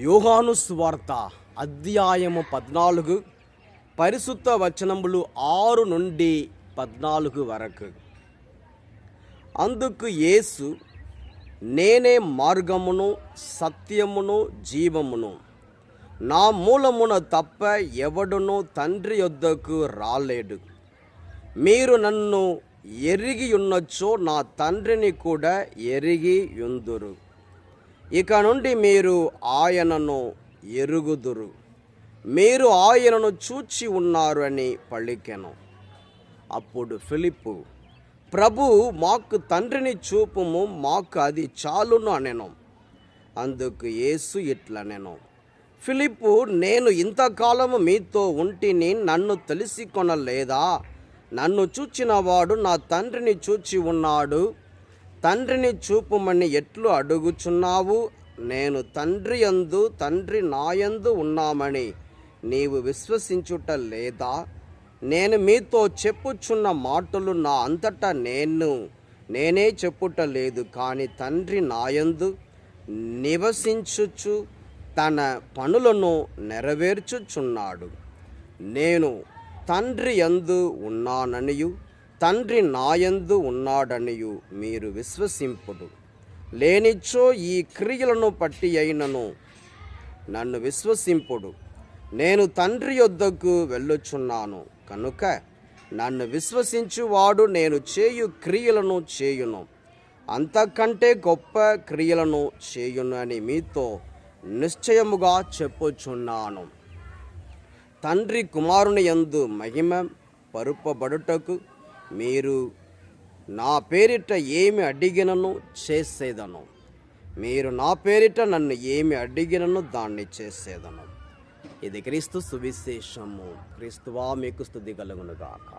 యోహాను సువార్త అధ్యాయము 14 పరిశుద్ధ వచనములు 6 నుండి 14 వరకు. అందుకు యేసు, నేనే మార్గమును సత్యమును జీవమును, నా మూలమున తప్ప ఎవడును తండ్రి యొద్దకు రాలేడు. మీరు నన్ను ఎరిగి ఉన్నచో నా తండ్రిని కూడా ఎరిగి యుందురు. ఇక నుండి మీరు ఆయనను ఎరుగుదురు, మీరు ఆయనను చూచి ఉన్నారు అని పలికెను. అప్పుడు ఫిలిప్పు, ప్రభు, మాకు తండ్రిని చూపుము, మాకు అది చాలును అనెను. అందుకు యేసు ఇట్లనెను, ఫిలిప్పు, నేను ఇంతకాలము మీతో ఉంటిని, నన్ను తెలిసి కొనలేదా? నన్ను చూచినవాడు నా తండ్రిని చూచి ఉన్నాడు. తండ్రిని చూపుమని ఎట్లు అడుగుచున్నావు? నేను తండ్రి యందు, తండ్రి నాయందు ఉన్నామని నీవు విశ్వసించుట లేదా? నేను మీతో చెప్పుచున్న మాటలు నా అంతటా నేనే చెప్పుట లేదు, కానీ తండ్రి నాయందు నివసించుచు తన పనులను నెరవేర్చుచున్నాడు. నేను తండ్రి యందు ఉన్నాననియు తండ్రి నాయందు ఉన్నాడనియు మీరు విశ్వసింపుడు. లేనిచో ఈ క్రియలను పట్టి అయినను నన్ను విశ్వసింపుడు. నేను తండ్రి యొద్దకు వెళ్ళుచున్నాను కనుక నన్ను విశ్వసించువాడు నేను చేయు క్రియలను చేయును, అంతకంటే గొప్ప క్రియలను చేయును అని మీతో నిశ్చయముగా చెప్పుచున్నాను. తండ్రి కుమారుని యందు మహిమ పరుపబడుటకు మీరు నా పేరిట ఏమి అడిగినను చేసేదను. మీరు నా పేరిట నన్ను ఏమి అడిగినను దాన్ని చేసేదను. ఇది క్రీస్తు సువిశేషము. క్రీస్తువా మీకు స్తుతి కలుగునుగాక.